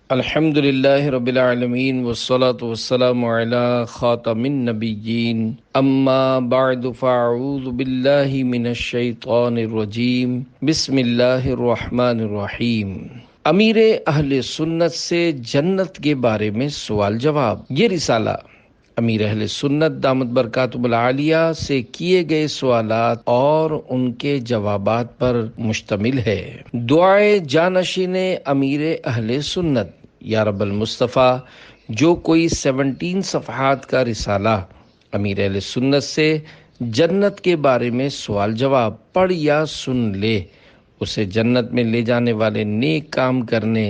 الحمد للہ رب العالمین والصلاة والسلام علی خاتم النبیین اما بعد فاعوذ باللہ من الشیطان الرجیم بسم اللہ الرحمن الرحیم۔ امیر اہل سنت سے جنت کے بارے میں سوال جواب۔ یہ رسالہ امیر اہل سنت دامت برکاتہ العالیہ سے کیے گئے سوالات اور ان کے جوابات پر مشتمل ہے۔ دعائے جانشین امیر اہل سنت، یا رب المصطفیٰ، جو کوئی 17 صفحات کا رسالہ امیر اہل سنت سے جنت کے بارے میں سوال جواب پڑھ یا سن لے، اسے جنت میں لے جانے والے نیک کام کرنے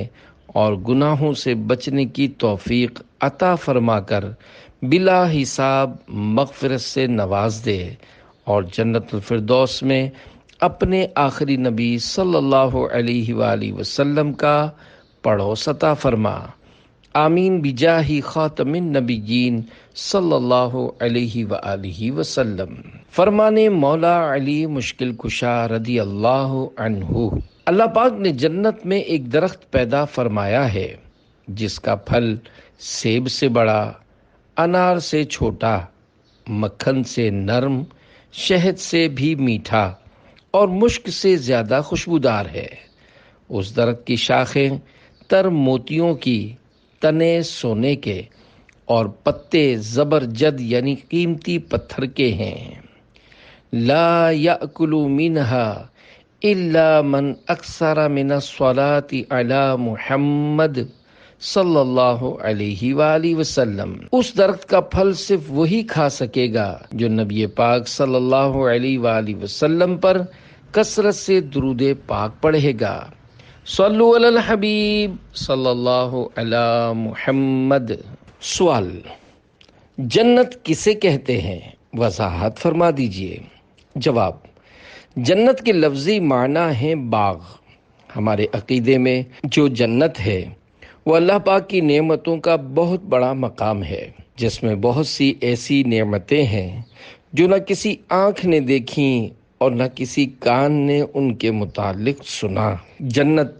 اور گناہوں سے بچنے کی توفیق عطا فرما کر بلا حساب مغفرت سے نواز دے اور جنت الفردوس میں اپنے آخری نبی صلی اللہ علیہ وآلہ وسلم کا پڑوس عطا فرما۔ آمین بجاہ خاتم النبیین صلی اللہ علیہ وآلہ وسلم۔ فرمانے مولا علی مشکل کشا رضی اللہ عنہ، اللہ پاک نے جنت میں ایک درخت پیدا فرمایا ہے جس کا پھل سیب سے بڑا، انار سے چھوٹا، مکھن سے نرم، شہد سے بھی میٹھا اور مشک سے زیادہ خوشبودار ہے۔ اس درخت کی شاخیں تر موتیوں کی، تنے سونے کے اور پتے زبرجد یعنی قیمتی پتھر کے ہیں۔ لا یأکل منہا الا من اکثر من الصلاۃ علی محمد صلی اللہ علیہ وآلہ وسلم۔ اس درخت کا پھل صرف وہی کھا سکے گا جو نبی پاک صلی اللہ علیہ وآلہ وسلم پر کثرت سے درود پاک پڑھے گا۔ صلو علی الحبیب صلی اللہ علی محمد۔ سوال: جنت کسے کہتے ہیں؟ وضاحت فرما دیجئے۔ جواب: جنت کے لفظی معنی ہیں باغ۔ ہمارے عقیدے میں جو جنت ہے وہ اللہ پاک کی نعمتوں کا بہت بڑا مقام ہے، جس میں بہت سی ایسی نعمتیں ہیں جو نہ کسی آنکھ نے دیکھیں اور نہ کسی کان نے ان کے متعلق سنا۔ جنت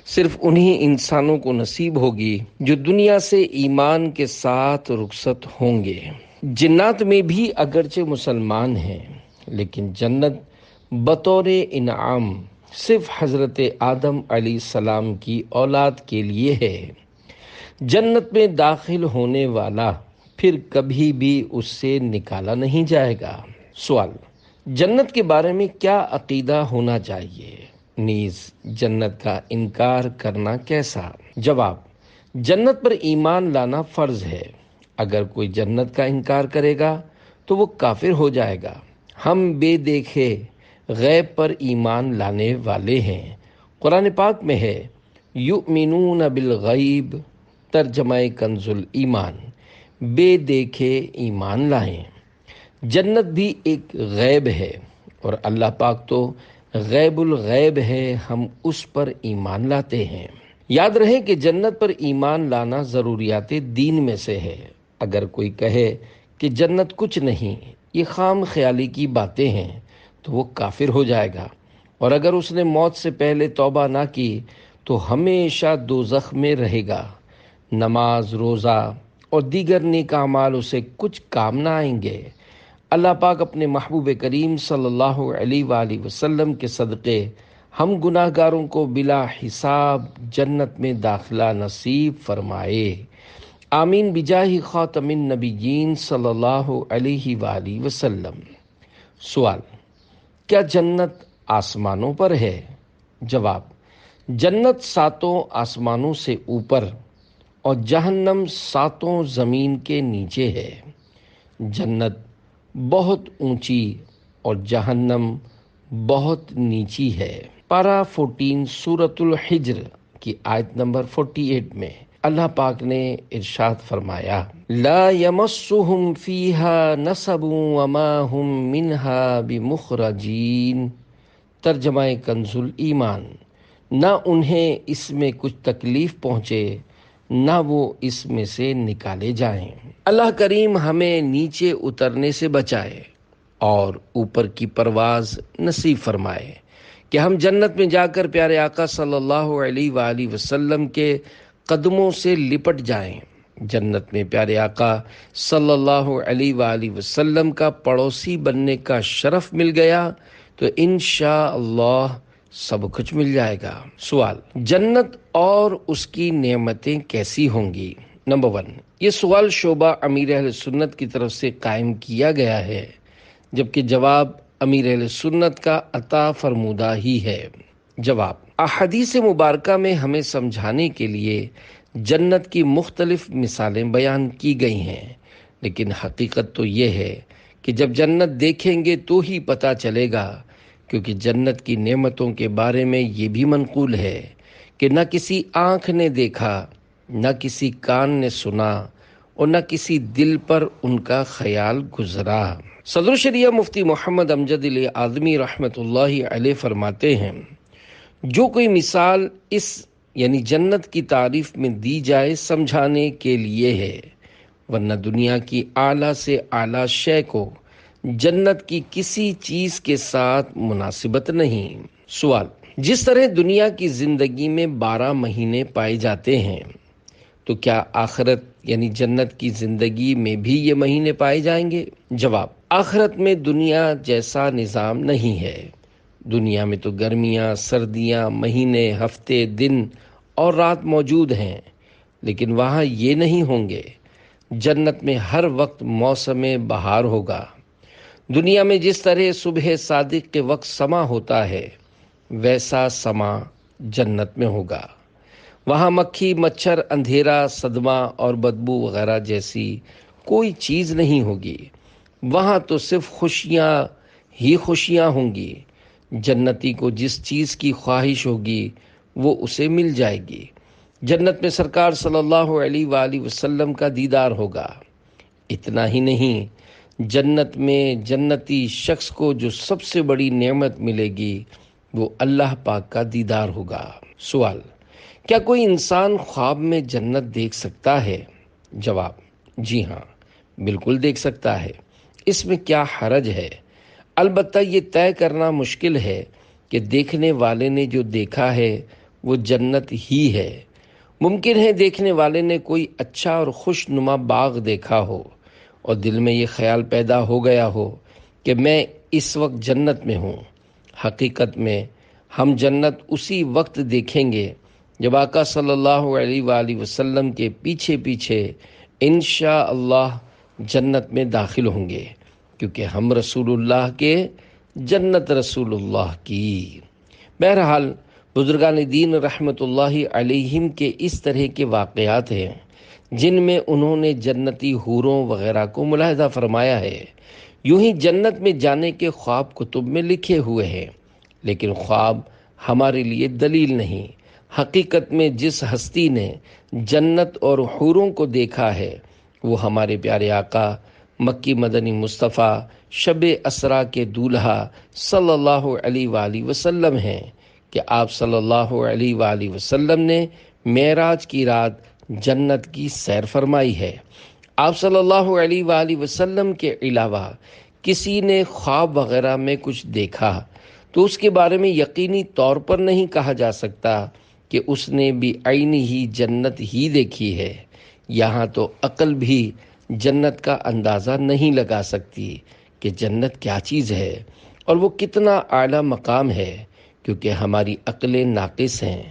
صرف انہی انسانوں کو نصیب ہوگی جو دنیا سے ایمان کے ساتھ رخصت ہوں گے۔ جنات میں بھی اگرچہ مسلمان ہیں، لیکن جنت بطور انعام صرف حضرت آدم علیہ السلام کی اولاد کے لیے ہے۔ جنت میں داخل ہونے والا پھر کبھی بھی اس سے نکالا نہیں جائے گا۔ سوال: جنت کے بارے میں کیا عقیدہ ہونا چاہیے؟ نیز جنت کا انکار کرنا کیسا؟ جواب: جنت پر ایمان لانا فرض ہے۔ اگر کوئی جنت کا انکار کرے گا تو وہ کافر ہو جائے گا۔ ہم بے دیکھے غیب پر ایمان لانے والے ہیں۔ قرآن پاک میں ہے یؤمنون بالغیب، ترجمہ کنز الایمان، بے دیکھے ایمان لائیں۔ جنت بھی ایک غیب ہے اور اللہ پاک تو غیب الغیب ہے، ہم اس پر ایمان لاتے ہیں۔ یاد رہے کہ جنت پر ایمان لانا ضروریات دین میں سے ہے۔ اگر کوئی کہے کہ جنت کچھ نہیں، یہ خام خیالی کی باتیں ہیں، تو وہ کافر ہو جائے گا، اور اگر اس نے موت سے پہلے توبہ نہ کی تو ہمیشہ دوزخ میں رہے گا۔ نماز، روزہ اور دیگر نیک اعمال اسے کچھ کام نہ آئیں گے۔ اللہ پاک اپنے محبوب کریم صلی اللہ علیہ وآلہ وسلم کے صدقے ہم گناہ گاروں کو بلا حساب جنت میں داخلہ نصیب فرمائے۔ آمین بجاہ خاتم النبیین صلی اللہ علیہ وآلہ وسلم۔ سوال: کیا جنت آسمانوں پر ہے؟ جواب: جنت 7 آسمانوں سے اوپر اور جہنم 7 زمین کے نیچے ہے۔ جنت بہت اونچی اور جہنم بہت نیچی ہے۔ پارہ 14 سورۃ الحجر کی آیت نمبر 48 میں اللہ پاک نے ارشاد فرمایا: لا یمسہم فیہا نصب وما ہم منہا بمخرجین، ترجمہ کنز الایمان، نہ انہیں اس میں کچھ تکلیف پہنچے نہ وہ اس میں سے نکالے جائیں۔ اللہ کریم ہمیں نیچے اترنے سے بچائے اور اوپر کی پرواز نصیب فرمائے کہ ہم جنت میں جا کر پیارے آقا صلی اللہ علیہ وآلہ وسلم کے قدموں سے لپٹ جائیں۔ جنت میں پیارے آقا صلی اللہ علیہ وآلہ وسلم کا پڑوسی بننے کا شرف مل گیا تو انشاءاللہ سب کچھ مل جائے گا۔ سوال، جنت اور اس کی نعمتیں کیسی ہوں گی؟ نمبر 1، یہ سوال شعبہ امیر اہل سنت کی طرف سے قائم کیا گیا ہے، جبکہ جواب امیر اہل سنت کا عطا فرمودہ ہی ہے۔ جواب، احادیث مبارکہ میں ہمیں سمجھانے کے لیے جنت کی مختلف مثالیں بیان کی گئی ہیں، لیکن حقیقت تو یہ ہے کہ جب جنت دیکھیں گے تو ہی پتہ چلے گا، کیونکہ جنت کی نعمتوں کے بارے میں یہ بھی منقول ہے کہ نہ کسی آنکھ نے دیکھا، نہ کسی کان نے سنا، اور نہ کسی دل پر ان کا خیال گزرا۔ صدر شریعہ مفتی محمد امجد علی اعظمی رحمۃ اللہ علیہ فرماتے ہیں، جو کوئی مثال اس یعنی جنت کی تعریف میں دی جائے سمجھانے کے لیے ہے، ورنہ دنیا کی اعلیٰ سے اعلیٰ شے کو جنت کی کسی چیز کے ساتھ مناسبت نہیں۔ سوال، جس طرح دنیا کی زندگی میں 12 مہینے پائے جاتے ہیں، تو کیا آخرت یعنی جنت کی زندگی میں بھی یہ مہینے پائے جائیں گے؟ جواب، آخرت میں دنیا جیسا نظام نہیں ہے۔ دنیا میں تو گرمیاں، سردیاں، مہینے، ہفتے، دن اور رات موجود ہیں، لیکن وہاں یہ نہیں ہوں گے۔ جنت میں ہر وقت موسم بہار ہوگا۔ دنیا میں جس طرح صبح صادق کے وقت سما ہوتا ہے، ویسا سما جنت میں ہوگا۔ وہاں مکھی، مچھر، اندھیرا، صدمہ اور بدبو وغیرہ جیسی کوئی چیز نہیں ہوگی۔ وہاں تو صرف خوشیاں ہی خوشیاں ہوں گی۔ جنتی کو جس چیز کی خواہش ہوگی وہ اسے مل جائے گی۔ جنت میں سرکار صلی اللہ علیہ وآلہ وسلم کا دیدار ہوگا۔ اتنا ہی نہیں، جنت میں جنتی شخص کو جو سب سے بڑی نعمت ملے گی وہ اللہ پاک کا دیدار ہوگا۔ سوال، کیا کوئی انسان خواب میں جنت دیکھ سکتا ہے؟ جواب، جی ہاں، بالکل دیکھ سکتا ہے۔ اس میں کیا حرج ہے؟ البتہ یہ طے کرنا مشکل ہے کہ دیکھنے والے نے جو دیکھا ہے وہ جنت ہی ہے۔ ممکن ہے دیکھنے والے نے کوئی اچھا اور خوش نما باغ دیکھا ہو اور دل میں یہ خیال پیدا ہو گیا ہو کہ میں اس وقت جنت میں ہوں۔ حقیقت میں ہم جنت اسی وقت دیکھیں گے جب آقا صلی اللہ علیہ وآلہ وسلم کے پیچھے پیچھے انشاءاللہ جنت میں داخل ہوں گے، کیونکہ ہم رسول اللہ کے، جنت رسول اللہ کی۔ بہرحال بزرگان دین رحمت اللہ علیہم کے اس طرح کے واقعات ہیں جن میں انہوں نے جنتی حوروں وغیرہ کو ملاحظہ فرمایا ہے۔ یوں ہی جنت میں جانے کے خواب کتب میں لکھے ہوئے ہیں، لیکن خواب ہمارے لیے دلیل نہیں۔ حقیقت میں جس ہستی نے جنت اور حوروں کو دیکھا ہے وہ ہمارے پیارے آقا مکی مدنی مصطفیٰ شب اسرا کے دولہا صلی اللہ علیہ وآلہ وسلم ہیں کہ آپ صلی اللہ علیہ وآلہ وسلم نے معراج کی رات جنت کی سیر فرمائی ہے۔ آپ صلی اللہ علیہ وآلہ وسلم کے علاوہ کسی نے خواب وغیرہ میں کچھ دیکھا تو اس کے بارے میں یقینی طور پر نہیں کہا جا سکتا کہ اس نے بھی عینی ہی جنت ہی دیکھی ہے۔ یہاں تو عقل بھی جنت کا اندازہ نہیں لگا سکتی کہ جنت کیا چیز ہے اور وہ کتنا اعلیٰ مقام ہے، کیونکہ ہماری عقلیں ناقص ہیں،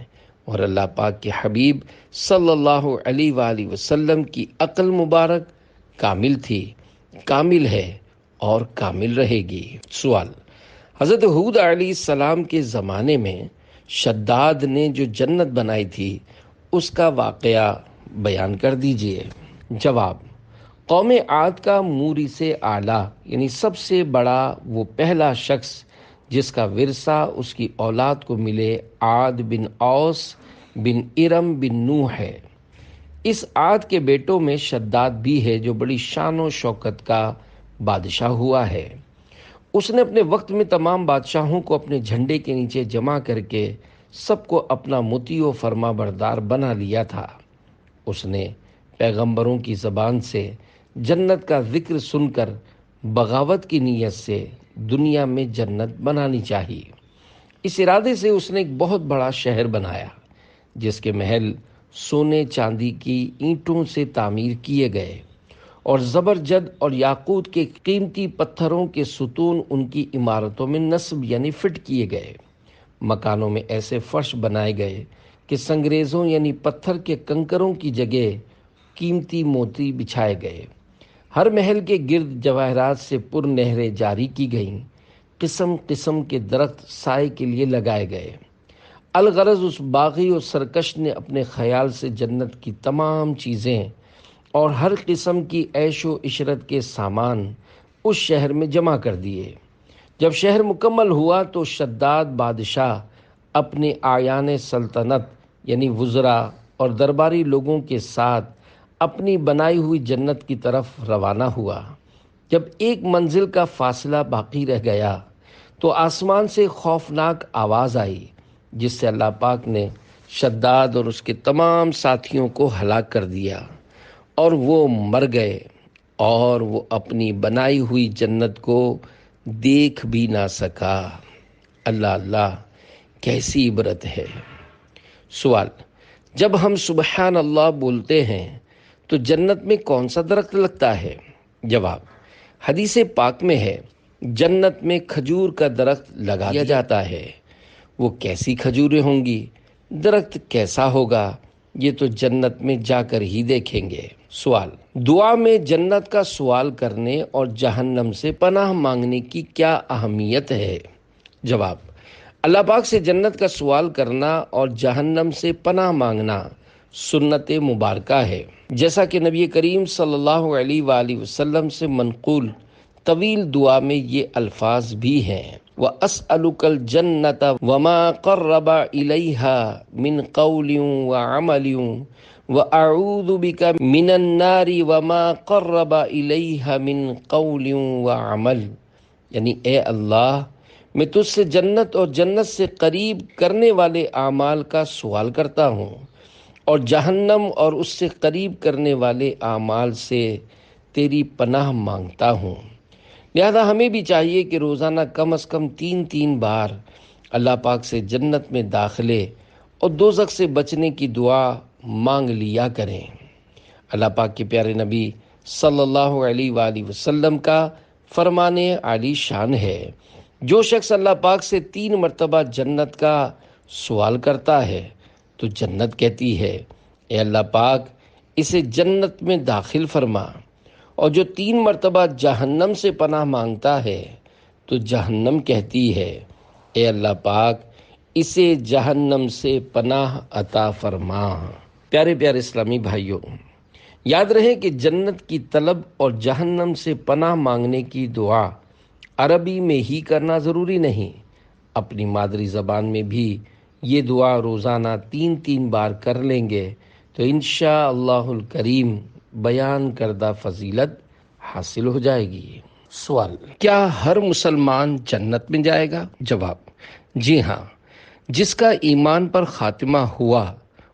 اور اللہ پاک کے حبیب صلی اللہ علیہ وآلہ وسلم کی عقل مبارک کامل تھی، کامل ہے اور کامل رہے گی۔ سوال، حضرت ہود علیہ السلام کے زمانے میں شداد نے جو جنت بنائی تھی اس کا واقعہ بیان کر دیجئے۔ جواب، قوم عاد کا موری سے اعلیٰ یعنی سب سے بڑا وہ پہلا شخص جس کا ورثہ اس کی اولاد کو ملے عاد بن اوس بن ارم بن نوح ہے۔ اس عاد کے بیٹوں میں شداد بھی ہے جو بڑی شان و شوکت کا بادشاہ ہوا ہے۔ اس نے اپنے وقت میں تمام بادشاہوں کو اپنے جھنڈے کے نیچے جمع کر کے سب کو اپنا مطیع و فرما بردار بنا لیا تھا۔ اس نے پیغمبروں کی زبان سے جنت کا ذکر سن کر بغاوت کی نیت سے دنیا میں جنت بنانی چاہیے۔ اس ارادے سے اس نے ایک بہت بڑا شہر بنایا جس کے محل سونے چاندی کی اینٹوں سے تعمیر کیے گئے اور زبرجد اور یاقوت کے قیمتی پتھروں کے ستون ان کی عمارتوں میں نصب یعنی فٹ کیے گئے۔ مکانوں میں ایسے فرش بنائے گئے کہ سنگریزوں یعنی پتھر کے کنکروں کی جگہ قیمتی موتی بچھائے گئے۔ ہر محل کے گرد جواہرات سے پر نہریں جاری کی گئیں۔ قسم قسم کے درخت سائے کے لیے لگائے گئے۔ الغرض اس باغی اور سرکش نے اپنے خیال سے جنت کی تمام چیزیں اور ہر قسم کی عیش و عشرت کے سامان اس شہر میں جمع کر دیے۔ جب شہر مکمل ہوا تو شداد بادشاہ اپنے اعیان سلطنت یعنی وزراء اور درباری لوگوں کے ساتھ اپنی بنائی ہوئی جنت کی طرف روانہ ہوا۔ جب ایک منزل کا فاصلہ باقی رہ گیا تو آسمان سے خوفناک آواز آئی، جس سے اللہ پاک نے شداد اور اس کے تمام ساتھیوں کو ہلاک کر دیا اور وہ مر گئے اور وہ اپنی بنائی ہوئی جنت کو دیکھ بھی نہ سکا۔ اللہ اللہ، کیسی عبرت ہے۔ سوال: جب ہم سبحان اللہ بولتے ہیں تو جنت میں کون سا درخت لگتا ہے؟ جواب: حدیث پاک میں ہے جنت میں کھجور کا درخت لگا دیا جاتا ہے۔ وہ کیسی کھجوریں ہوں گی، درخت کیسا ہوگا، یہ تو جنت میں جا کر ہی دیکھیں گے۔ سوال: دعا میں جنت کا سوال کرنے اور جہنم سے پناہ مانگنے کی کیا اہمیت ہے؟ جواب: اللہ پاک سے جنت کا سوال کرنا اور جہنم سے پناہ مانگنا سنت مبارکہ ہے، جیسا کہ نبی کریم صلی اللہ علیہ وآلہ وسلم سے منقول طویل دعا میں یہ الفاظ بھی ہیں: وَأَسْأَلُكَ الْجَنَّةَ وَمَا قَرَّبَ إِلَيْهَا مِنْ قَوْلٍ وَعَمَلٍ وَأَعُوذُ بِكَ مِنَ النَّارِ وَمَا قَرَّبَ إِلَيْهَا مِنْ قَوْلٍ وَعَمَلٍ، یعنی اے اللہ، میں تجھ سے جنت اور جنت سے قریب کرنے والے اعمال کا سوال کرتا ہوں اور جہنم اور اس سے قریب کرنے والے اعمال سے تیری پناہ مانگتا ہوں۔ لہذا ہمیں بھی چاہیے کہ روزانہ کم از کم 3 بار اللہ پاک سے جنت میں داخلے اور دوزخ سے بچنے کی دعا مانگ لیا کریں۔ اللہ پاک کے پیارے نبی صلی اللہ علیہ وآلہ وسلم کا فرمان عالی شان ہے: جو شخص اللہ پاک سے 3 مرتبہ جنت کا سوال کرتا ہے تو جنت کہتی ہے اے اللہ پاک اسے جنت میں داخل فرما، اور جو 3 مرتبہ جہنم سے پناہ مانگتا ہے تو جہنم کہتی ہے اے اللہ پاک اسے جہنم سے پناہ عطا فرما۔ پیارے پیارے اسلامی بھائیوں، یاد رہے کہ جنت کی طلب اور جہنم سے پناہ مانگنے کی دعا عربی میں ہی کرنا ضروری نہیں، اپنی مادری زبان میں بھی یہ دعا روزانہ 3 بار کر لیں گے تو انشاءاللہ الکریم بیان کردہ فضیلت حاصل ہو جائے گی۔ سوال: کیا ہر مسلمان جنت میں جائے گا؟ جواب: جی ہاں، جس کا ایمان پر خاتمہ ہوا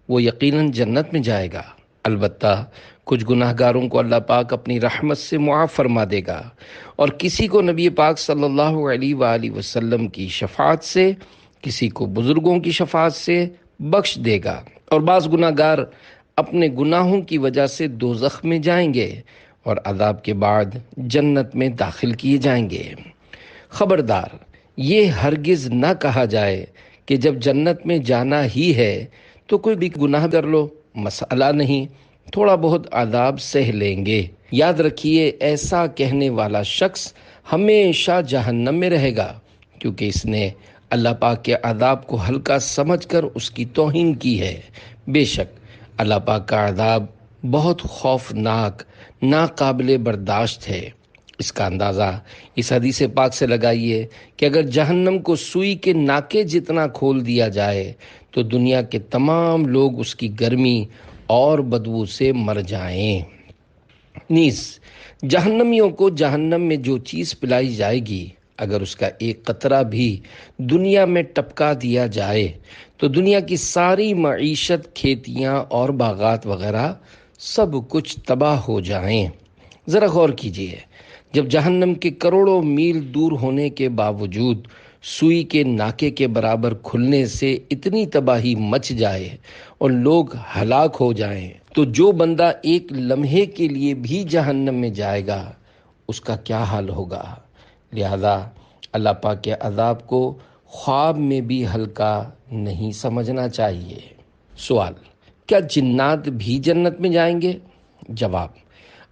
وہ یقیناً جنت میں جائے گا، البتہ کچھ گناہ گاروں کو اللہ پاک اپنی رحمت سے معاف فرما دے گا اور کسی کو نبی پاک صلی اللہ علیہ وآلہ وسلم کی شفاعت سے، کسی کو بزرگوں کی شفاعت سے بخش دے گا، اور بعض گناہ گار اپنے گناہوں کی وجہ سے دوزخ میں جائیں گے اور عذاب کے بعد جنت میں داخل کیے جائیں گے۔ خبردار، یہ ہرگز نہ کہا جائے کہ جب جنت میں جانا ہی ہے تو کوئی بھی گناہ کر لو، مسئلہ نہیں، تھوڑا بہت عذاب سہ لیں گے۔ یاد رکھیے، ایسا کہنے والا شخص ہمیشہ جہنم میں رہے گا، کیونکہ اس نے اللہ پاک کے عذاب کو ہلکا سمجھ کر اس کی توہین کی ہے۔ بے شک اللہ پاک کا عذاب بہت خوفناک، ناقابل برداشت ہے۔ اس کا اندازہ اس حدیث پاک سے لگائیے کہ اگر جہنم کو سوئی کے ناکے جتنا کھول دیا جائے تو دنیا کے تمام لوگ اس کی گرمی اور بدبو سے مر جائیں۔ نیز جہنمیوں کو جہنم میں جو چیز پلائی جائے گی، اگر اس کا ایک قطرہ بھی دنیا میں ٹپکا دیا جائے تو دنیا کی ساری معیشت، کھیتیاں اور باغات وغیرہ سب کچھ تباہ ہو جائیں۔ ذرا غور کیجئے، جب جہنم کے کروڑوں میل دور ہونے کے باوجود سوئی کے ناکے کے برابر کھلنے سے اتنی تباہی مچ جائے اور لوگ ہلاک ہو جائیں تو جو بندہ ایک لمحے کے لیے بھی جہنم میں جائے گا اس کا کیا حال ہوگا۔ لہذا اللہ پاک کے عذاب کو خواب میں بھی ہلکا نہیں سمجھنا چاہیے۔ سوال: کیا جنات بھی جنت میں جائیں گے؟ جواب: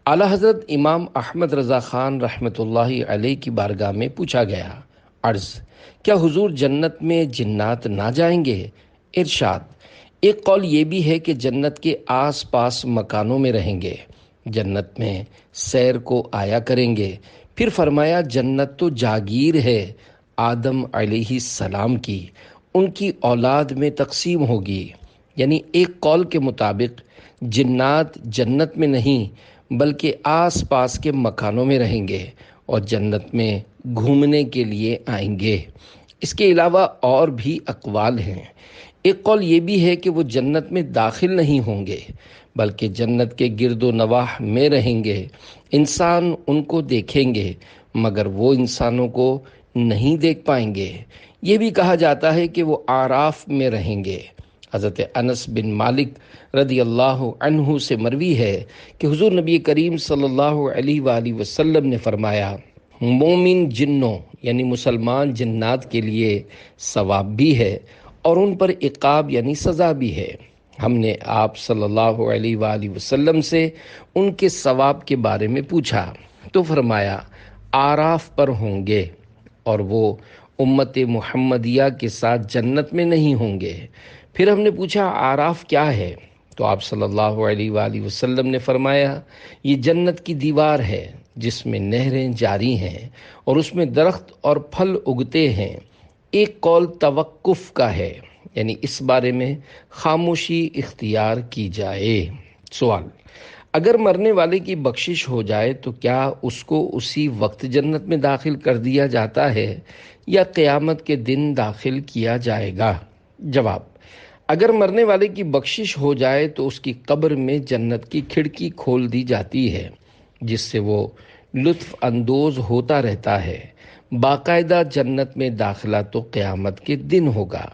اعلیٰ حضرت امام احمد رضا خان رحمۃ اللہ علیہ کی بارگاہ میں پوچھا گیا۔ عرض: کیا حضور جنت میں جنات نہ جائیں گے؟ ارشاد: ایک قول یہ بھی ہے کہ جنت کے آس پاس مکانوں میں رہیں گے، جنت میں سیر کو آیا کریں گے۔ پھر فرمایا جنت تو جاگیر ہے آدم علیہ السلام کی، ان کی اولاد میں تقسیم ہوگی۔ یعنی ایک قول کے مطابق جنات جنت میں نہیں بلکہ آس پاس کے مکانوں میں رہیں گے اور جنت میں گھومنے کے لیے آئیں گے۔ اس کے علاوہ اور بھی اقوال ہیں۔ ایک قول یہ بھی ہے کہ وہ جنت میں داخل نہیں ہوں گے بلکہ جنت کے گرد و نواح میں رہیں گے۔ انسان ان کو دیکھیں گے مگر وہ انسانوں کو نہیں دیکھ پائیں گے۔ یہ بھی کہا جاتا ہے کہ وہ اعراف میں رہیں گے۔ حضرت انس بن مالک رضی اللہ عنہ سے مروی ہے کہ حضور نبی کریم صلی اللہ علیہ وآلہ وسلم نے فرمایا، مومن جنوں یعنی مسلمان جنات کے لیے ثواب بھی ہے اور ان پر عقاب یعنی سزا بھی ہے۔ ہم نے آپ صلی اللہ علیہ وآلہ وسلم سے ان کے ثواب کے بارے میں پوچھا تو فرمایا اعراف پر ہوں گے اور وہ امت محمدیہ کے ساتھ جنت میں نہیں ہوں گے۔ پھر ہم نے پوچھا اعراف کیا ہے تو آپ صلی اللہ علیہ وآلہ وسلم نے فرمایا یہ جنت کی دیوار ہے جس میں نہریں جاری ہیں اور اس میں درخت اور پھل اگتے ہیں۔ ایک قول توقف کا ہے یعنی اس بارے میں خاموشی اختیار کی جائے۔ سوال: اگر مرنے والے کی بخشش ہو جائے تو کیا اس کو اسی وقت جنت میں داخل کر دیا جاتا ہے یا قیامت کے دن داخل کیا جائے گا؟ جواب: اگر مرنے والے کی بخشش ہو جائے تو اس کی قبر میں جنت کی کھڑکی کھول دی جاتی ہے جس سے وہ لطف اندوز ہوتا رہتا ہے۔ باقاعدہ جنت میں داخلہ تو قیامت کے دن ہوگا۔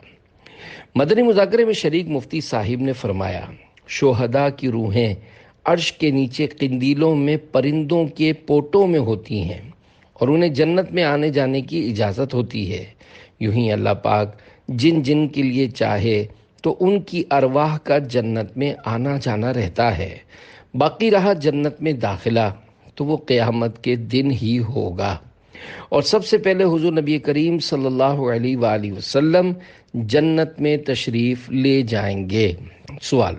مدنی مذاکرے میں شریک مفتی صاحب نے فرمایا، شہداء کی روحیں عرش کے نیچے قندیلوں میں پرندوں کے پوٹوں میں ہوتی ہیں اور انہیں جنت میں آنے جانے کی اجازت ہوتی ہے۔ یوں ہی اللہ پاک جن جن کے لیے چاہے تو ان کی ارواح کا جنت میں آنا جانا رہتا ہے۔ باقی رہا جنت میں داخلہ تو وہ قیامت کے دن ہی ہوگا اور سب سے پہلے حضور نبی کریم صلی اللہ علیہ وآلہ وسلم جنت میں تشریف لے جائیں گے۔ سوال: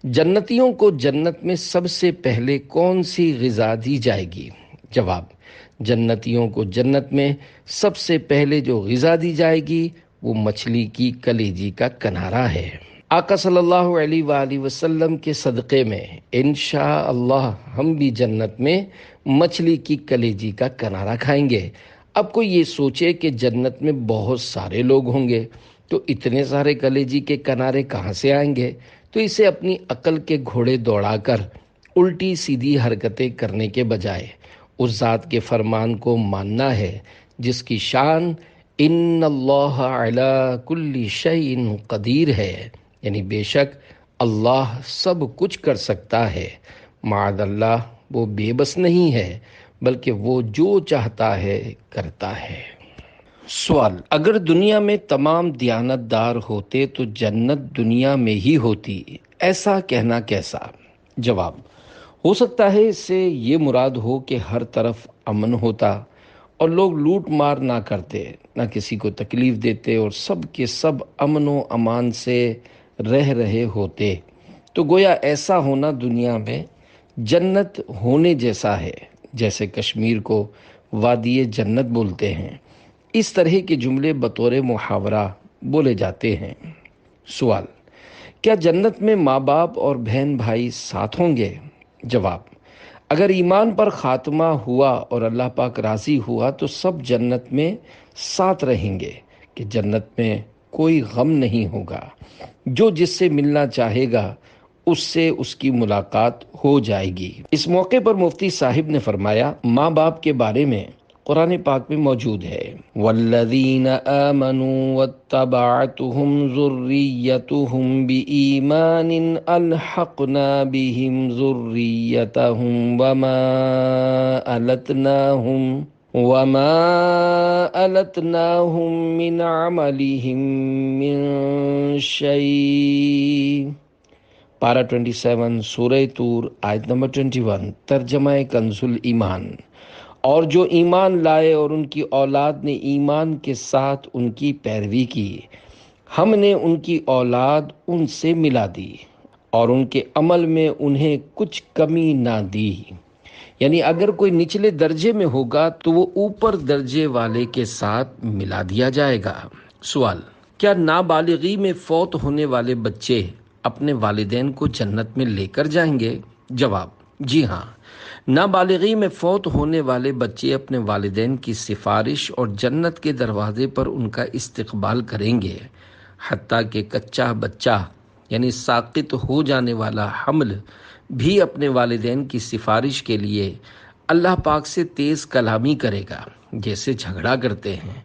جنتیوں کو جنت میں سب سے پہلے کون سی غذا دی جائے گی؟ جواب: جنتیوں کو جنت میں سب سے پہلے جو غذا دی جائے گی وہ مچھلی کی کلیجی کا کنارہ ہے۔ آقا صلی اللہ علیہ وآلہ وسلم کے صدقے میں انشاءاللہ ہم بھی جنت میں مچھلی کی کلیجی کا کنارہ کھائیں گے۔ اب کوئی یہ سوچے کہ جنت میں بہت سارے لوگ ہوں گے تو اتنے سارے کلیجی کے کنارے کہاں سے آئیں گے، تو اسے اپنی عقل کے گھوڑے دوڑا کر الٹی سیدھی حرکتیں کرنے کے بجائے اس ذات کے فرمان کو ماننا ہے جس کی شان ان اللہ علی کل شیء قدیر ہے، یعنی بے شک اللہ سب کچھ کر سکتا ہے۔ معاذ اللہ وہ بے بس نہیں ہے بلکہ وہ جو چاہتا ہے کرتا ہے۔ سوال: اگر دنیا میں تمام دیانتدار ہوتے تو جنت دنیا میں ہی ہوتی، ایسا کہنا کیسا؟ جواب: ہو سکتا ہے اس سے یہ مراد ہو کہ ہر طرف امن ہوتا اور لوگ لوٹ مار نہ کرتے، نہ کسی کو تکلیف دیتے اور سب کے سب امن و امان سے رہ رہے ہوتے، تو گویا ایسا ہونا دنیا میں جنت ہونے جیسا ہے، جیسے کشمیر کو وادی جنت بولتے ہیں۔ اس طرح کے جملے بطور محاورہ بولے جاتے ہیں۔ سوال: کیا جنت میں ماں باپ اور بہن بھائی ساتھ ہوں گے؟ جواب: اگر ایمان پر خاتمہ ہوا اور اللہ پاک راضی ہوا تو سب جنت میں ساتھ رہیں گے کہ جنت میں کوئی غم نہیں ہوگا۔ جو جس سے ملنا چاہے گا اس سے اس کی ملاقات ہو جائے گی۔ اس موقع پر مفتی صاحب نے فرمایا، ماں باپ کے بارے میں قرآن پاک میں موجود ہے۔ والذین آمنوا واتبعتهم ذریتهم بإیمان الحقنا بهم ذریتهم وما ألتناهم من عملهم من شيء۔ پارہ 27 سورہ طور آیت نمبر 21، ترجمہ کنز الایمان۔ اور جو ایمان لائے اور ان کی اولاد نے ایمان کے ساتھ ان کی پیروی کی، ہم نے ان کی اولاد ان سے ملا دی اور ان کے عمل میں انہیں کچھ کمی نہ دی۔ یعنی اگر کوئی نچلے درجے میں ہوگا تو وہ اوپر درجے والے کے ساتھ ملا دیا جائے گا۔ سوال: کیا نابالغی میں فوت ہونے والے بچے اپنے والدین کو جنت میں لے کر جائیں گے؟ جواب: جی ہاں، نابالغی میں فوت ہونے والے بچے اپنے والدین کی سفارش اور جنت کے دروازے پر ان کا استقبال کریں گے، حتیٰ کہ کچا بچہ یعنی ساقط ہو جانے والا حمل بھی اپنے والدین کی سفارش کے لیے اللہ پاک سے تیز کلامی کرے گا جیسے جھگڑا کرتے ہیں،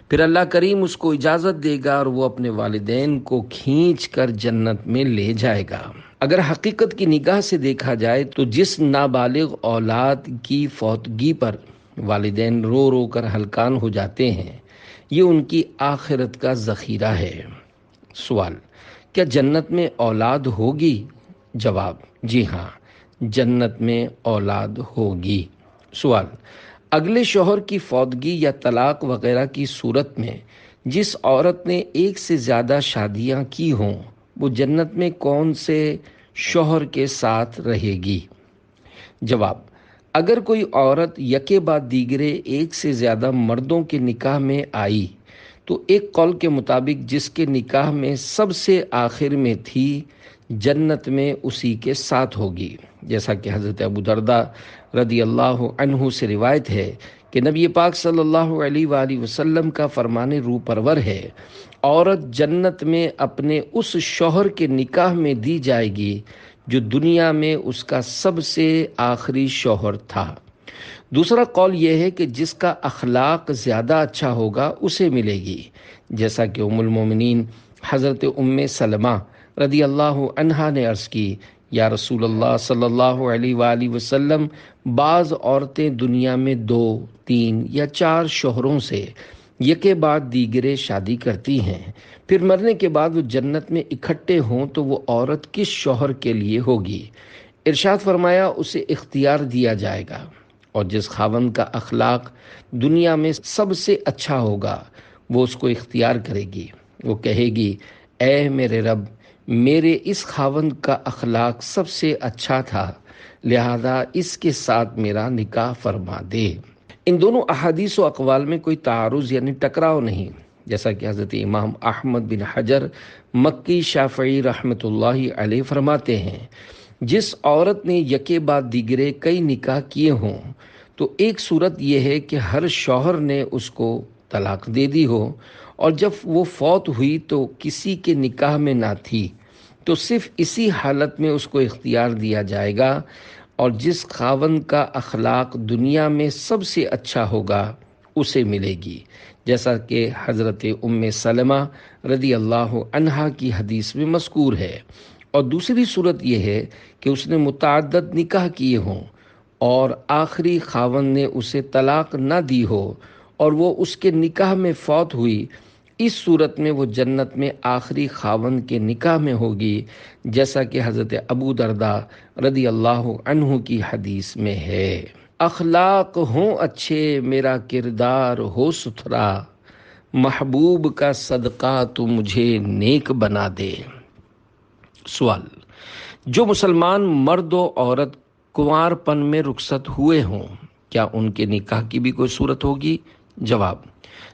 پھر اللہ کریم اس کو اجازت دے گا اور وہ اپنے والدین کو کھینچ کر جنت میں لے جائے گا۔ اگر حقیقت کی نگاہ سے دیکھا جائے تو جس نابالغ اولاد کی فوتگی پر والدین رو رو کر ہلکان ہو جاتے ہیں، یہ ان کی آخرت کا ذخیرہ ہے۔ سوال: کیا جنت میں اولاد ہوگی؟ جواب: جی ہاں، جنت میں اولاد ہوگی۔ سوال: اگلے شوہر کی فوتگی یا طلاق وغیرہ کی صورت میں جس عورت نے ایک سے زیادہ شادیاں کی ہوں، وہ جنت میں کون سے شوہر کے ساتھ رہے گی؟ جواب: اگر کوئی عورت یکے بعد دیگرے ایک سے زیادہ مردوں کے نکاح میں آئی تو ایک قول کے مطابق جس کے نکاح میں سب سے آخر میں تھی، جنت میں اسی کے ساتھ ہوگی، جیسا کہ حضرت ابو درداء رضی اللہ عنہ سے روایت ہے کہ نبی پاک صلی اللہ علیہ وآلہ وسلم کا فرمان روح پرور ہے، عورت جنت میں اپنے اس شوہر کے نکاح میں دی جائے گی جو دنیا میں اس کا سب سے آخری شوہر تھا۔ دوسرا قول یہ ہے کہ جس کا اخلاق زیادہ اچھا ہوگا اسے ملے گی، جیسا کہ ام المومنین حضرت ام سلمہ رضی اللہ عنہا نے عرض کی، یا رسول اللہ صلی اللہ علیہ وآلہ وسلم، بعض عورتیں دنیا میں 2، 3 یا 4 شوہروں سے یکے بعد دیگرے شادی کرتی ہیں، پھر مرنے کے بعد وہ جنت میں اکٹھے ہوں تو وہ عورت کس شوہر کے لیے ہوگی؟ ارشاد فرمایا اسے اختیار دیا جائے گا، اور جس خاوند کا اخلاق دنیا میں سب سے اچھا ہوگا وہ اس کو اختیار کرے گی۔ وہ کہے گی، اے میرے رب، میرے اس خاوند کا اخلاق سب سے اچھا تھا، لہذا اس کے ساتھ میرا نکاح فرما دے۔ ان دونوں احادیث و اقوال میں کوئی تعارض یعنی ٹکراؤ نہیں، جیسا کہ حضرت امام احمد بن حجر مکی شافعی رحمۃ اللہ علیہ فرماتے ہیں، جس عورت نے یکے بعد دیگرے کئی نکاح کیے ہوں تو ایک صورت یہ ہے کہ ہر شوہر نے اس کو طلاق دے دی ہو، اور جب وہ فوت ہوئی تو کسی کے نکاح میں نہ تھی، تو صرف اسی حالت میں اس کو اختیار دیا جائے گا، اور جس خاوند کا اخلاق دنیا میں سب سے اچھا ہوگا اسے ملے گی، جیسا کہ حضرت ام سلمہ رضی اللہ عنہا کی حدیث میں مذکور ہے۔ اور دوسری صورت یہ ہے کہ اس نے متعدد نکاح کیے ہوں اور آخری خاوند نے اسے طلاق نہ دی ہو اور وہ اس کے نکاح میں فوت ہوئی، اس صورت میں وہ جنت میں آخری خاوند کے نکاح میں ہوگی، جیسا کہ حضرت ابو درداء رضی اللہ عنہ کی حدیث میں ہے۔ اخلاق ہوں اچھے، میرا کردار ہو ستھرا، محبوب کا صدقہ تو مجھے نیک بنا دے۔ سوال: جو مسلمان مرد و عورت کنوار پن میں رخصت ہوئے ہوں، کیا ان کے نکاح کی بھی کوئی صورت ہوگی؟ جواب: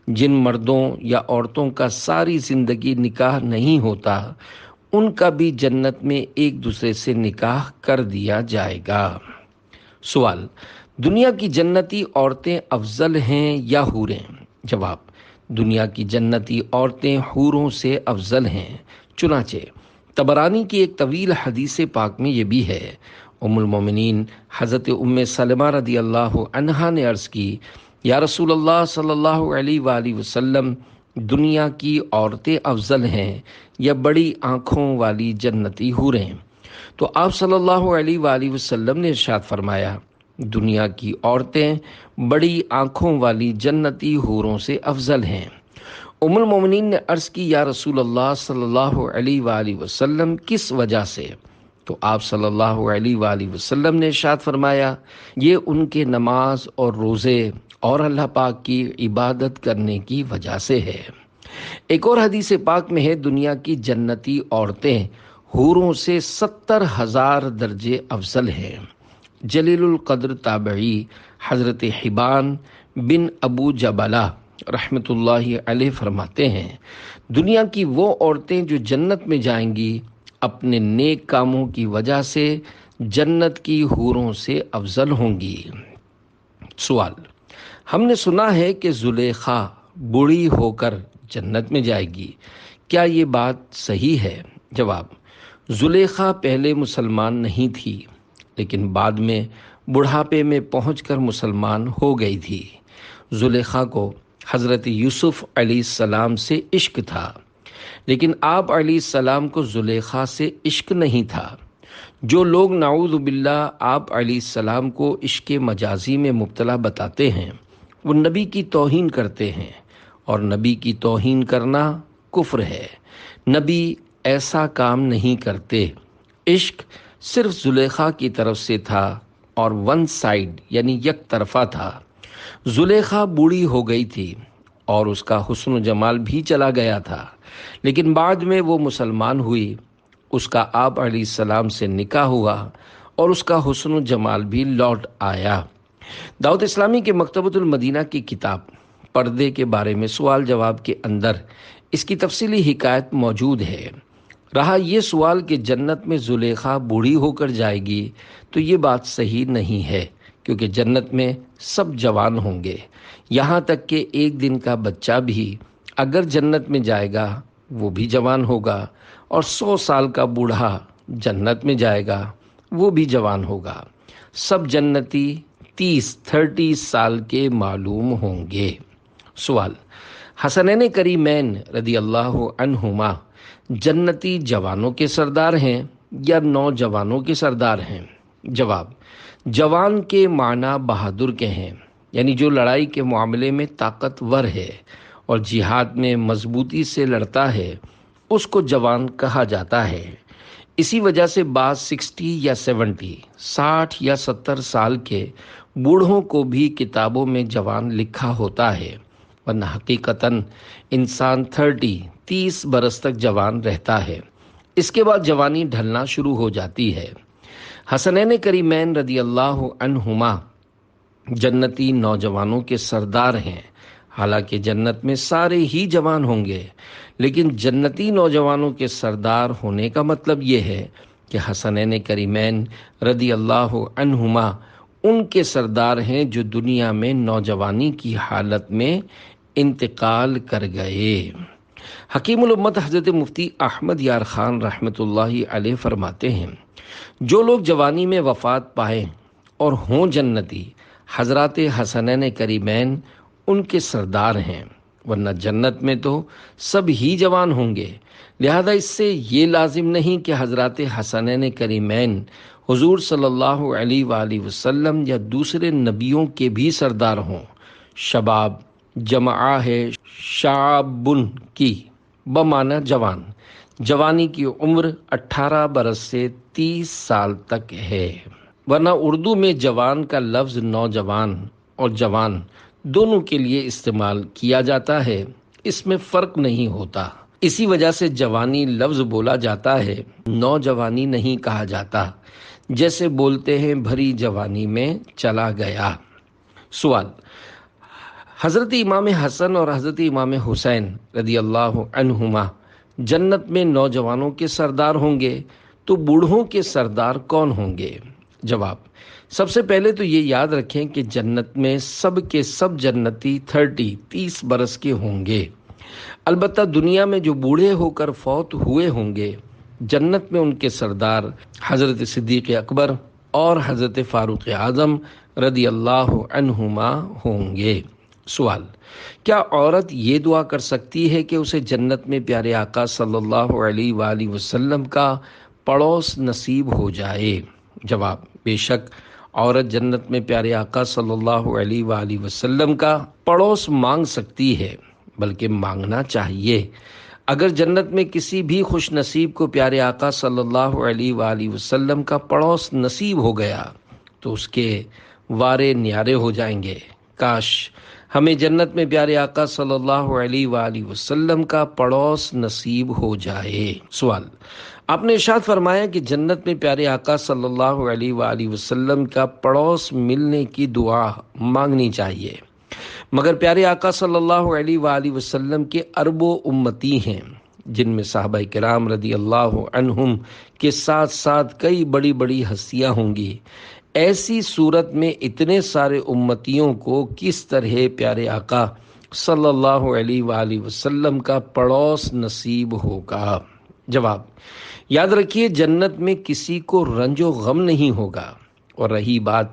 جن مردوں یا عورتوں کا ساری زندگی نکاح نہیں ہوتا، ان کا بھی جنت میں ایک دوسرے سے نکاح کر دیا جائے گا۔ سوال: دنیا کی جنتی عورتیں افضل ہیں یا حوریں؟ جواب: دنیا کی جنتی عورتیں حوروں سے افضل ہیں، چنانچہ طبرانی کی ایک طویل حدیث پاک میں یہ بھی ہے۔ ام المومنین حضرت ام سلمہ رضی اللہ عنہا نے عرض کی، یا رسول اللہ صلی اللہ علیہ وآلہ وسلم، دنیا کی عورتیں افضل ہیں یا بڑی آنکھوں والی جنتی حوریں؟ تو آپ صلی اللہ علیہ وآلہ وسلم نے ارشاد فرمایا، دنیا کی عورتیں بڑی آنکھوں والی جنتی حوروں سے افضل ہیں۔ ام المومنین نے عرض کی، یا رسول اللہ صلی اللہ علیہ وآلہ وسلم، کس وجہ سے؟ تو آپ صلی اللہ علیہ وآلہ وسلم نے ارشاد فرمایا، یہ ان کے نماز اور روزے اور اللہ پاک کی عبادت کرنے کی وجہ سے ہے۔ ایک اور حدیث پاک میں ہے، دنیا کی جنتی عورتیں حوروں سے 70,000 درجے افضل ہیں۔ جلیل القدر تابعی حضرت حبان بن ابو جبلہ رحمۃ اللہ علیہ فرماتے ہیں، دنیا کی وہ عورتیں جو جنت میں جائیں گی اپنے نیک کاموں کی وجہ سے جنت کی حوروں سے افضل ہوں گی۔ سوال: ہم نے سنا ہے کہ زلیخا بوڑھی ہو کر جنت میں جائے گی، کیا یہ بات صحیح ہے؟ جواب: زلیخا پہلے مسلمان نہیں تھی، لیکن بعد میں بڑھاپے میں پہنچ کر مسلمان ہو گئی تھی۔ زلیخا کو حضرت یوسف علیہ السلام سے عشق تھا، لیکن آپ علیہ السلام کو زلیخا سے عشق نہیں تھا۔ جو لوگ نعوذ باللہ آپ علیہ السلام کو عشق مجازی میں مبتلا بتاتے ہیں، وہ نبی کی توہین کرتے ہیں، اور نبی کی توہین کرنا کفر ہے۔ نبی ایسا کام نہیں کرتے۔ عشق صرف زلیخا کی طرف سے تھا اور ون سائیڈ یعنی یک طرفہ تھا۔ زلیخا بوڑھی ہو گئی تھی اور اس کا حسن و جمال بھی چلا گیا تھا، لیکن بعد میں وہ مسلمان ہوئی، اس کا آپ علیہ السلام سے نکاح ہوا اور اس کا حسن و جمال بھی لوٹ آیا۔ دعوت اسلامی کے مکتبۃ المدینہ کی کتاب پردے کے بارے میں سوال جواب کے اندر اس کی تفصیلی حکایت موجود ہے۔ رہا یہ سوال کہ جنت میں زلیخا بوڑھی ہو کر جائے گی، تو یہ بات صحیح نہیں ہے، کیونکہ جنت میں سب جوان ہوں گے، یہاں تک کہ ایک دن کا بچہ بھی اگر جنت میں جائے گا وہ بھی جوان ہوگا، اور 100 سال کا بوڑھا جنت میں جائے گا وہ بھی جوان ہوگا۔ سب جنتی 30 سال کے معلوم ہوں گے۔ سوال: حسنین کریمین رضی اللہ عنہما جنتی جوانوں کے سردار ہیں یا نوجوانوں کے سردار ہیں؟ جواب: جوان کے معنی بہادر کے ہیں، یعنی جو لڑائی کے معاملے میں طاقتور ہے اور جہاد میں مضبوطی سے لڑتا ہے، اس کو جوان کہا جاتا ہے۔ اسی وجہ سے بعض 60 یا 70 سال کے بوڑھوں کو بھی کتابوں میں جوان لکھا ہوتا ہے، ورنہ حقیقتاً انسان 30 برس تک جوان رہتا ہے، اس کے بعد جوانی ڈھلنا شروع ہو جاتی ہے۔ حسنین کریمین رضی اللہ عنہما جنتی نوجوانوں کے سردار ہیں۔ حالانکہ جنت میں سارے ہی جوان ہوں گے، لیکن جنتی نوجوانوں کے سردار ہونے کا مطلب یہ ہے کہ حسنین کریمین رضی اللہ عنہما ان کے سردار ہیں جو دنیا میں نوجوانی کی حالت میں انتقال کر گئے۔ حکیم الامت حضرت مفتی احمد یار خان رحمۃ اللہ علیہ فرماتے ہیں، جو لوگ جوانی میں وفات پائیں اور ہوں جنتی، حضرات حسنین کریمین ان کے سردار ہیں، ورنہ جنت میں تو سب ہی جوان ہوں گے۔ لہذا اس سے یہ لازم نہیں کہ حضرات حسنین کریمین حضور صلی اللہ علیہ وآلہ وسلم یا دوسرے نبیوں کے بھی سردار ہوں۔ شباب جمع ہے شعبن کی بمعنی جوان، جوانی کی عمر 18 برس سے 30 سال تک ہے، ورنہ اردو میں جوان کا لفظ نوجوان اور جوان دونوں کے لیے استعمال کیا جاتا ہے، اس میں فرق نہیں ہوتا۔ اسی وجہ سے جوانی لفظ بولا جاتا ہے، نوجوانی نہیں کہا جاتا، جیسے بولتے ہیں بھری جوانی میں چلا گیا۔ سوال: حضرت امام حسن اور حضرت امام حسین رضی اللہ عنہما جنت میں نوجوانوں کے سردار ہوں گے، تو بوڑھوں کے سردار کون ہوں گے؟ جواب: سب سے پہلے تو یہ یاد رکھیں کہ جنت میں سب کے سب جنتی 30 برس کے ہوں گے۔ البتہ دنیا میں جو بوڑھے ہو کر فوت ہوئے ہوں گے، جنت میں ان کے سردار حضرت صدیق اکبر اور حضرت فاروق اعظم رضی اللہ عنہما ہوں گے۔ سوال: کیا عورت یہ دعا کر سکتی ہے کہ اسے جنت میں پیارے آقا صلی اللہ علیہ وآلہ وسلم کا پڑوس نصیب ہو جائے؟ جواب: بے شک عورت جنت میں پیارے آقا صلی اللہ علیہ وآلہ وسلم کا پڑوس مانگ سکتی ہے، بلکہ مانگنا چاہیے۔ اگر جنت میں کسی بھی خوش نصیب کو پیارے آقا صلی اللہ علیہ وآلہ وسلم کا پڑوس نصیب ہو گیا تو اس کے وارے نیارے ہو جائیں گے۔ کاش ہمیں جنت میں پیارے آقا صلی اللہ علیہ وآلہ وسلم کا پڑوس نصیب ہو جائے۔ سوال: آپ نے ارشاد فرمایا کہ جنت میں پیارے آقا صلی اللہ علیہ وآلہ وسلم کا پڑوس ملنے کی دعا مانگنی چاہیے، مگر پیارے آقا صلی اللہ علیہ وآلہ وسلم کے اربوں امتی ہیں، جن میں صحابہ کرام رضی اللہ عنہم کے ساتھ ساتھ کئی بڑی بڑی ہستیاں ہوں گی۔ ایسی صورت میں اتنے سارے امتیوں کو کس طرح پیارے آقا صلی اللہ علیہ وآلہ وسلم کا پڑوس نصیب ہوگا؟ جواب: یاد رکھیے، جنت میں کسی کو رنج و غم نہیں ہوگا۔ اور رہی بات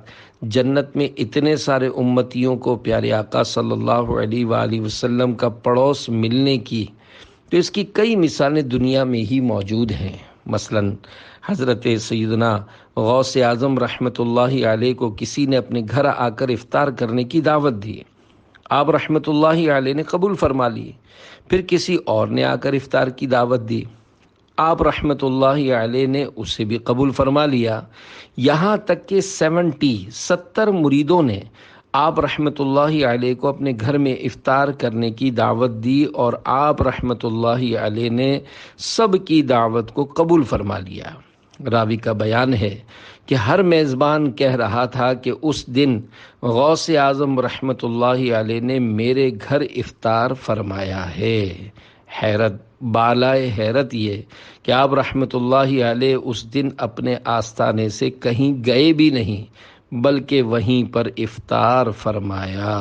جنت میں اتنے سارے امتیوں کو پیارے آقا صلی اللہ علیہ وآلہ وسلم کا پڑوس ملنے کی، تو اس کی کئی مثالیں دنیا میں ہی موجود ہیں۔ مثلا حضرت سیدنا غوث اعظم رحمۃ اللہ علیہ کو کسی نے اپنے گھر آ کر افطار کرنے کی دعوت دی، آپ رحمۃ اللہ علیہ نے قبول فرما لی۔ پھر کسی اور نے آ کر افطار کی دعوت دی، آپ رحمۃ اللہ علیہ نے اسے بھی قبول فرما لیا۔ یہاں تک کہ 70 مریدوں نے آپ رحمۃ اللہ علیہ کو اپنے گھر میں افطار کرنے کی دعوت دی، اور آپ رحمۃ اللہ علیہ نے سب کی دعوت کو قبول فرما لیا۔ راوی کا بیان ہے کہ ہر میزبان کہہ رہا تھا کہ اس دن غوث اعظم رحمۃ اللہ علیہ نے میرے گھر افطار فرمایا ہے۔ حیرت بالائے حیرت یہ کہ آپ رحمۃ اللہ علیہ اس دن اپنے آستانے سے کہیں گئے بھی نہیں، بلکہ وہیں پر افطار فرمایا۔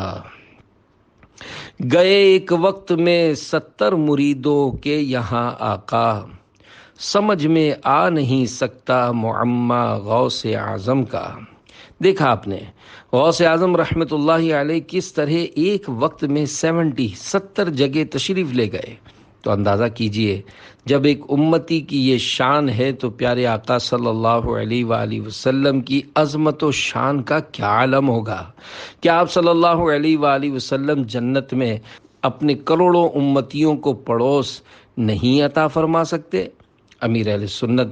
گئے ایک وقت میں 70 مریدوں کے یہاں آقا، سمجھ میں آ نہیں سکتا معمہ غوث اعظم کا۔ دیکھا آپ نے غوث اعظم رحمۃ اللہ علیہ کس طرح ایک وقت میں 70 جگہ تشریف لے گئے، تو اندازہ کیجئے جب ایک امتی کی یہ شان ہے تو پیارے آقا صلی اللہ علیہ وآلہ وسلم کی عظمت و شان کا کیا عالم ہوگا۔ کیا آپ صلی اللہ علیہ وآلہ وسلم جنت میں اپنے کروڑوں امتیوں کو پڑوس نہیں عطا فرما سکتے؟ امیر اہل سنت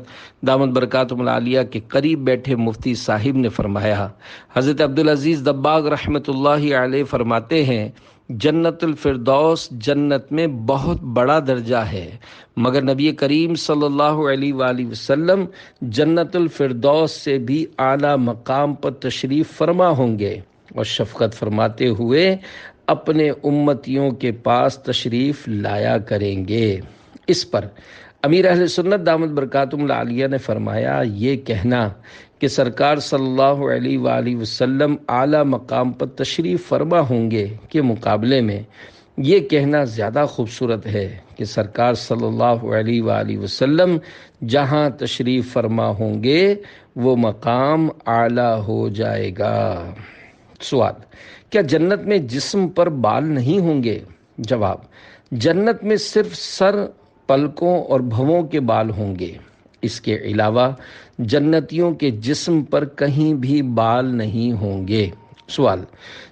دامت برکاتہم العالیہ کے قریب بیٹھے مفتی صاحب نے فرمایا، حضرت عبدالعزیز دباغ رحمۃ اللہ علیہ فرماتے ہیں، جنت الفردوس جنت میں بہت بڑا درجہ ہے، مگر نبی کریم صلی اللہ علیہ وآلہ وسلم جنت الفردوس سے بھی اعلیٰ مقام پر تشریف فرما ہوں گے، اور شفقت فرماتے ہوئے اپنے امتیوں کے پاس تشریف لایا کریں گے۔ اس پر امیر اہل سنت دامت برکاتہم العالیہ نے فرمایا، یہ کہنا کہ سرکار صلی اللہ علیہ وآلہ وسلم اعلیٰ مقام پر تشریف فرما ہوں گے کے مقابلے میں یہ کہنا زیادہ خوبصورت ہے کہ سرکار صلی اللہ علیہ وآلہ وسلم جہاں تشریف فرما ہوں گے وہ مقام اعلیٰ ہو جائے گا۔ سوال: کیا جنت میں جسم پر بال نہیں ہوں گے؟ جواب: جنت میں صرف سر، پلکوں اور بھووں کے بال ہوں گے، اس کے علاوہ جنتیوں کے جسم پر کہیں بھی بال نہیں ہوں گے۔ سوال: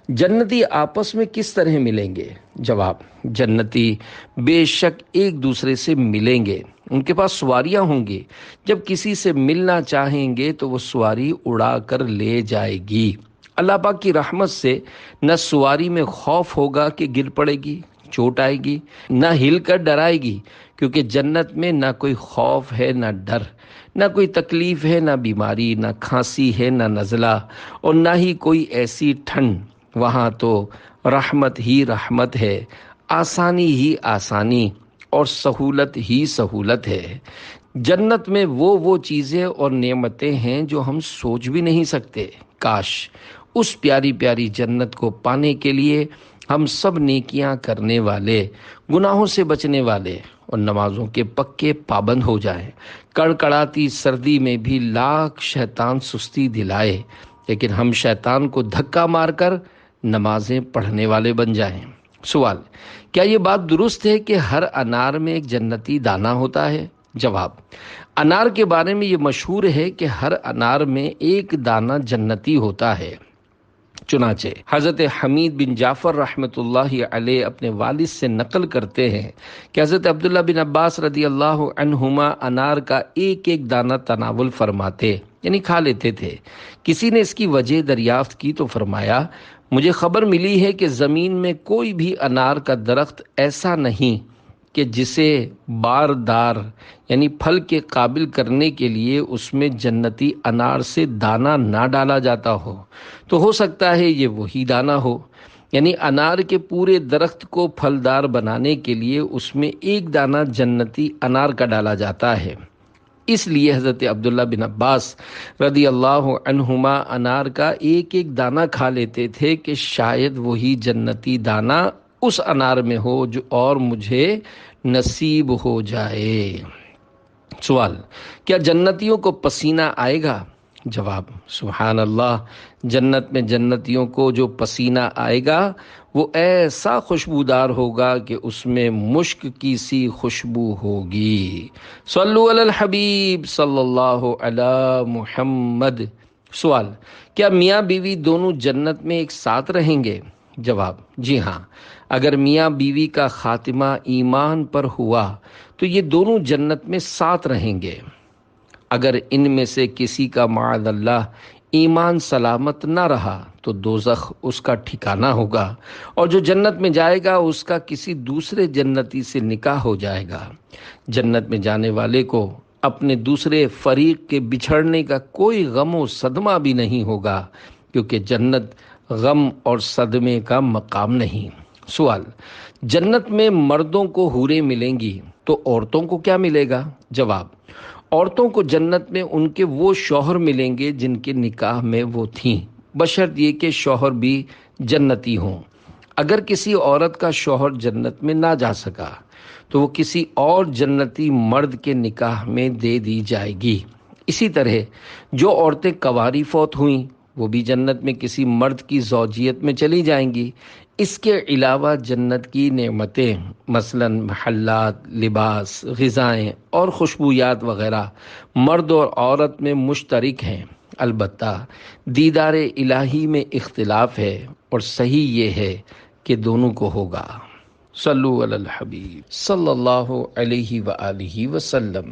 جنتی آپس میں کس طرح ملیں گے؟ جواب: جنتی بے شک ایک دوسرے سے ملیں گے، ان کے پاس سواریاں ہوں گی، جب کسی سے ملنا چاہیں گے تو وہ سواری اڑا کر لے جائے گی۔ اللہ پاک کی رحمت سے نہ سواری میں خوف ہوگا کہ گر پڑے گی، چوٹ آئے گی، نہ ہل کر ڈرائے گی، کیونکہ جنت میں نہ کوئی خوف ہے، نہ ڈر، نہ کوئی تکلیف ہے، نہ بیماری، نہ کھانسی ہے، نہ نزلہ، اور نہ ہی کوئی ایسی ٹھنڈ۔ وہاں تو رحمت ہی رحمت ہے، آسانی ہی آسانی، اور سہولت ہی سہولت ہے۔ جنت میں وہ چیزیں اور نعمتیں ہیں جو ہم سوچ بھی نہیں سکتے۔ کاش اس پیاری پیاری جنت کو پانے کے لیے ہم سب نیکیاں کرنے والے، گناہوں سے بچنے والے اور نمازوں کے پکے پابند ہو جائیں۔ کڑکڑاتی سردی میں بھی لاکھ شیطان سستی دلائے، لیکن ہم شیطان کو دھکا مار کر نمازیں پڑھنے والے بن جائیں۔ سوال: کیا یہ بات درست ہے کہ ہر انار میں ایک جنتی دانہ ہوتا ہے؟ جواب: انار کے بارے میں یہ مشہور ہے کہ ہر انار میں ایک دانہ جنتی ہوتا ہے۔ چنانچہ حضرت حمید بن جعفر رحمۃ اللہ علیہ اپنے والد سے نقل کرتے ہیں کہ حضرت عبداللہ بن عباس رضی اللہ عنہما انار کا ایک ایک دانہ تناول فرماتے، یعنی کھا لیتے تھے۔ کسی نے اس کی وجہ دریافت کی تو فرمایا: مجھے خبر ملی ہے کہ زمین میں کوئی بھی انار کا درخت ایسا نہیں کہ جسے باردار یعنی پھل کے قابل کرنے کے لیے اس میں جنتی انار سے دانہ نہ ڈالا جاتا ہو۔ تو ہو سکتا ہے یہ وہی دانہ ہو، یعنی انار کے پورے درخت کو پھلدار بنانے کے لیے اس میں ایک دانہ جنتی انار کا ڈالا جاتا ہے۔ اس لیے حضرت عبداللہ بن عباس رضی اللہ عنہما انار کا ایک ایک دانہ کھا لیتے تھے کہ شاید وہی جنتی دانہ اس انار میں ہو جو اور مجھے نصیب ہو جائے۔ سوال: کیا جنتیوں کو پسینہ آئے گا؟ جواب: سبحان اللہ، جنت میں جنتیوں کو جو پسینہ آئے گا وہ ایسا خوشبودار ہوگا کہ اس میں مشک کی سی خوشبو ہوگی۔ صلو علی الحبیب صلی اللہ علی محمد۔ سوال: کیا میاں بیوی دونوں جنت میں ایک ساتھ رہیں گے؟ جواب: جی ہاں، اگر میاں بیوی کا خاتمہ ایمان پر ہوا تو یہ دونوں جنت میں ساتھ رہیں گے۔ اگر ان میں سے کسی کا معاذ اللہ ایمان سلامت نہ رہا تو دوزخ اس کا ٹھکانہ ہوگا، اور جو جنت میں جائے گا اس کا کسی دوسرے جنتی سے نکاح ہو جائے گا۔ جنت میں جانے والے کو اپنے دوسرے فریق کے بچھڑنے کا کوئی غم و صدمہ بھی نہیں ہوگا، کیونکہ جنت غم اور صدمے کا مقام نہیں۔ سوال: جنت میں مردوں کو حوریں ملیں گی تو عورتوں کو کیا ملے گا؟ جواب: عورتوں کو جنت میں ان کے وہ شوہر ملیں گے جن کے نکاح میں وہ تھیں، بشرط یہ کہ شوہر بھی جنتی ہوں۔ اگر کسی عورت کا شوہر جنت میں نہ جا سکا تو وہ کسی اور جنتی مرد کے نکاح میں دے دی جائے گی۔ اسی طرح جو عورتیں کنواری فوت ہوئیں وہ بھی جنت میں کسی مرد کی زوجیت میں چلی جائیں گی۔ اس کے علاوہ جنت کی نعمتیں مثلا محلات، لباس، غذائیں اور خوشبویات وغیرہ مرد اور عورت میں مشترک ہیں۔ البتہ دیدار الہی میں اختلاف ہے، اور صحیح یہ ہے کہ دونوں کو ہوگا۔ صلو علی الحبیب صلی اللہ علیہ وآلہ وسلم۔